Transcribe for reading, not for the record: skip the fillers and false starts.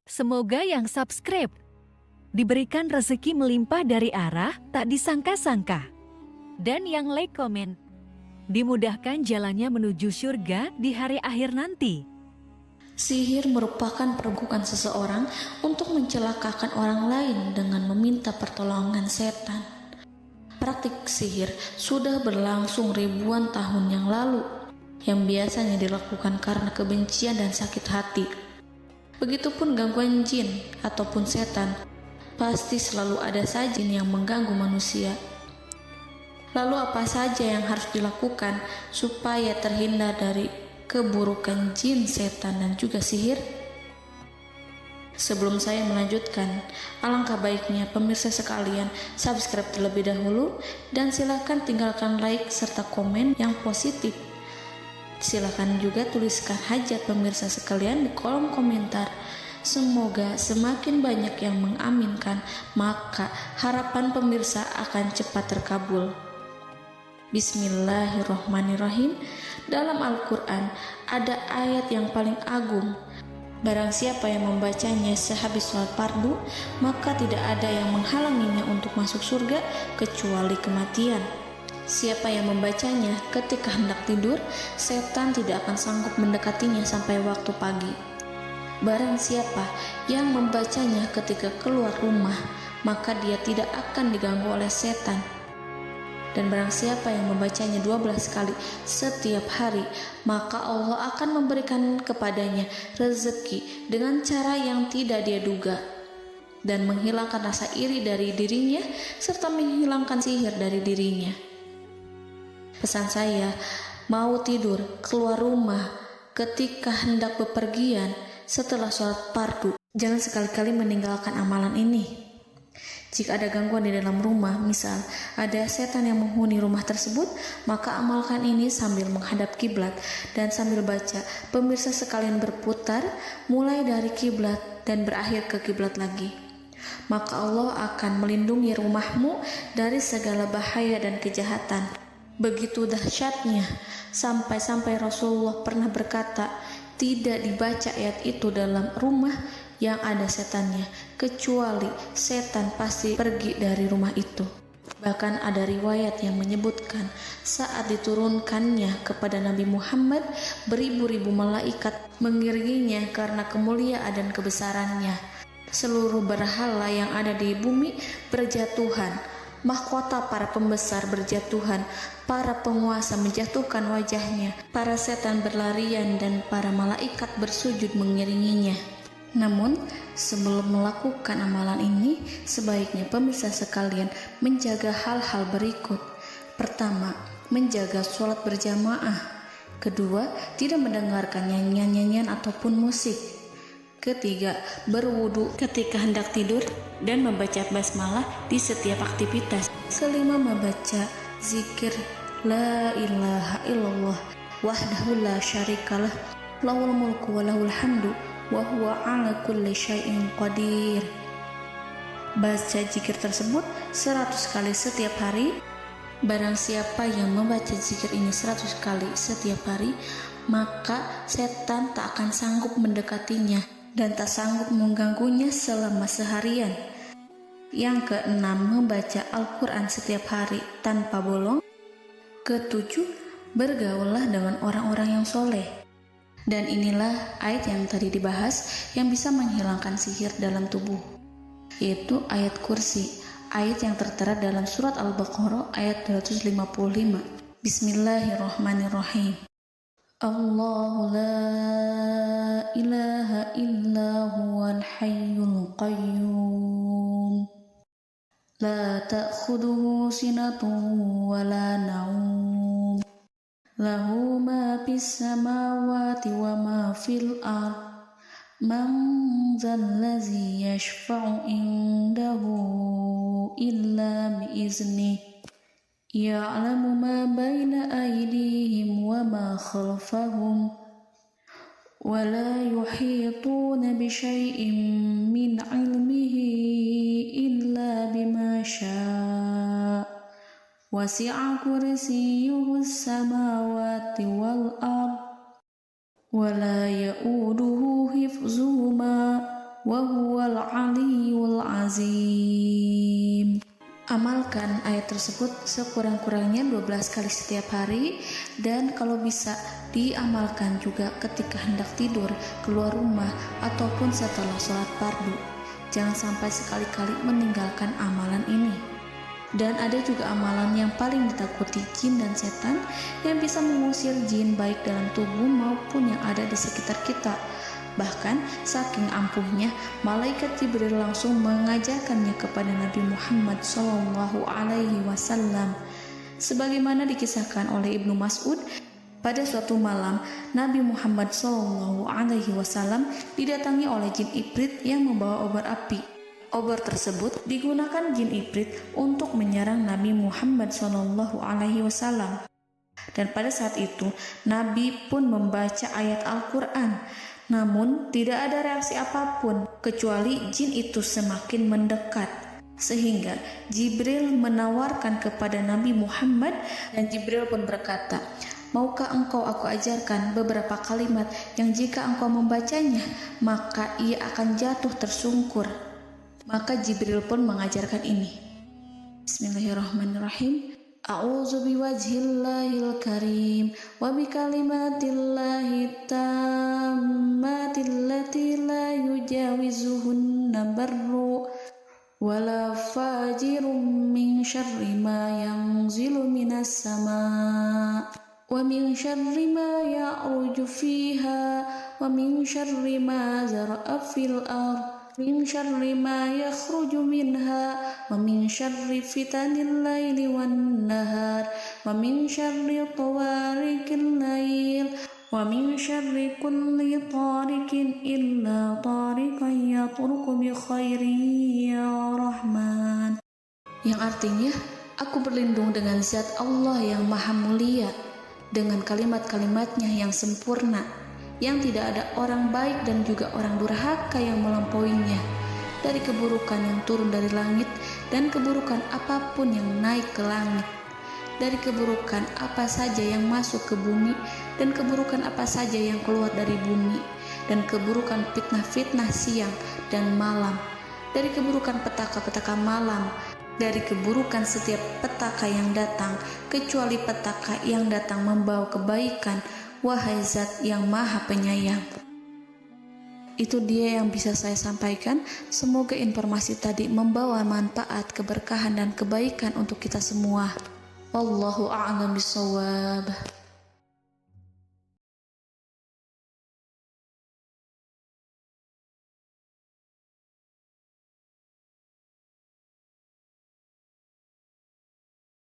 Semoga yang subscribe diberikan rezeki melimpah dari arah tak disangka-sangka. Dan yang like komen, dimudahkan jalannya menuju surga di hari akhir nanti. Sihir merupakan perbuatan seseorang untuk mencelakakan orang lain dengan meminta pertolongan setan. Praktik sihir sudah berlangsung ribuan tahun yang lalu, yang biasanya dilakukan karena kebencian dan sakit hati. Begitupun gangguan jin ataupun setan, pasti selalu ada saja jin yang mengganggu manusia. Lalu apa saja yang harus dilakukan supaya terhindar dari keburukan jin, setan, dan juga sihir? Sebelum saya melanjutkan, alangkah baiknya pemirsa sekalian subscribe terlebih dahulu dan silakan tinggalkan like serta komen yang positif. Silakan juga tuliskan hajat pemirsa sekalian di kolom komentar. Semoga semakin banyak yang mengaminkan, maka harapan pemirsa akan cepat terkabul. Bismillahirrohmanirrohim. Dalam Al-Quran ada ayat yang paling agung. Barang siapa yang membacanya sehabis sholat fardu, maka tidak ada yang menghalanginya untuk masuk surga kecuali kematian. Siapa yang membacanya ketika hendak tidur, setan tidak akan sanggup mendekatinya sampai waktu pagi. Barang siapa yang membacanya ketika keluar rumah, maka dia tidak akan diganggu oleh setan. Dan barang siapa yang membacanya 12 kali setiap hari, maka Allah akan memberikan kepadanya rezeki dengan cara yang tidak dia duga, dan menghilangkan rasa iri dari dirinya, serta menghilangkan sihir dari dirinya. Pesan saya, mau tidur, keluar rumah, ketika hendak bepergian, setelah sholat fardu, jangan sekali-kali meninggalkan amalan ini. Jika ada gangguan di dalam rumah, misal ada setan yang menghuni rumah tersebut, maka amalkan ini sambil menghadap kiblat dan sambil baca. Pemirsa sekalian berputar mulai dari kiblat dan berakhir ke kiblat lagi. Maka Allah akan melindungi rumahmu dari segala bahaya dan kejahatan. Begitu dahsyatnya, sampai-sampai Rasulullah pernah berkata, tidak dibaca ayat itu dalam rumah yang ada setannya, kecuali setan pasti pergi dari rumah itu. Bahkan ada riwayat yang menyebutkan saat diturunkannya kepada Nabi Muhammad, beribu-ribu malaikat mengiringinya karena kemuliaan dan kebesarannya. Seluruh berhala yang ada di bumi berjatuhan, mahkota para pembesar berjatuhan, para penguasa menjatuhkan wajahnya, para setan berlarian, dan para malaikat bersujud mengiringinya. Namun, sebelum melakukan amalan ini, sebaiknya pemirsa sekalian menjaga hal-hal berikut. Pertama, menjaga sholat berjamaah. Kedua, tidak mendengarkan nyanyian-nyanyian ataupun musik. Ketiga, berwudu ketika hendak tidur dan membaca basmalah di setiap aktivitas. Kelima, membaca zikir la ilaha illallah wahdahu la syarikalah lahul mulku wa lahul hamdu wa huwa ala kulli syai'in qadir. Baca zikir tersebut 100 kali setiap hari. Barang siapa yang membaca zikir ini 100 kali setiap hari, maka setan tak akan sanggup mendekatinya dan tak sanggup mengganggunya selama seharian. Yang keenam, membaca Al-Quran setiap hari tanpa bolong. Ketujuh, bergaullah dengan orang-orang yang soleh. Dan inilah ayat yang tadi dibahas yang bisa menghilangkan sihir dalam tubuh, yaitu ayat kursi, ayat yang tertera dalam surat Al-Baqarah ayat 255. Bismillahirrahmanirrahim. Allahu la ilaha illa huwal hayyul qayyum la ta'khuduhu sinatun wa la naum lahu ma fis samawati wa ma fil ard man zallazi yashfa'u indahu illa biiznih ya'lamu ma baina aydihim wa ma khalfahum wa la yuhituna bi syai'in min 'ilmihi illa bima syaa' wasi'a kursiyyuhu as-samawati wal ard wa la ya'uduhu hifzuhuma wa huwal aliyyul azim. Amalkan ayat tersebut sekurang-kurangnya 12 kali setiap hari, dan kalau bisa diamalkan juga ketika hendak tidur, keluar rumah, ataupun setelah sholat fardu. Jangan sampai sekali-kali meninggalkan amalan ini. Dan ada juga amalan yang paling ditakuti jin dan setan, yang bisa mengusir jin baik dalam tubuh maupun yang ada di sekitar kita. Bahkan saking ampuhnya, malaikat Jibril langsung mengajarkannya kepada Nabi Muhammad SAW. Sebagaimana dikisahkan oleh Ibnu Mas'ud, pada suatu malam Nabi Muhammad SAW didatangi oleh jin Ifrit yang membawa obor api. Obor tersebut digunakan jin Ifrit untuk menyerang Nabi Muhammad SAW. Dan pada saat itu Nabi pun membaca ayat Al-Quran. Namun tidak ada reaksi apapun kecuali jin itu semakin mendekat, sehingga Jibril menawarkan kepada Nabi Muhammad, dan Jibril pun berkata, "Maukah engkau aku ajarkan beberapa kalimat yang jika engkau membacanya maka ia akan jatuh tersungkur?" Maka Jibril pun mengajarkan ini. Bismillahirrahmanirrahim. A'udzu biwajhillahil karim wa bikalimatillahi tammatil lati la yujawizuhunna barru wala fajirum min syarri ma yanzilu minas sama' wa min syarri ma ya'ruju fiha wa min syarri ma zara'a fil ardh min syarri ma yakhruju minha wa min syarri fitanil laili wan nahar wa min syarri tawarikil lail wa min syarri kulli tarikin illa tarikan yatruku bi khairin ya Rahman. Yang artinya, aku berlindung dengan zat Allah yang maha mulia, dengan kalimat-kalimatnya yang sempurna, yang tidak ada orang baik dan juga orang durhaka yang melampauinya, dari keburukan yang turun dari langit dan keburukan apapun yang naik ke langit, dari keburukan apa saja yang masuk ke bumi dan keburukan apa saja yang keluar dari bumi, dan keburukan fitnah-fitnah siang dan malam, dari keburukan petaka-petaka malam, dari keburukan setiap petaka yang datang, kecuali petaka yang datang membawa kebaikan, wahai zat yang maha penyayang. Itu dia yang bisa saya sampaikan. Semoga informasi tadi membawa manfaat, keberkahan dan kebaikan untuk kita semua. Wallahu a'lam bishawab.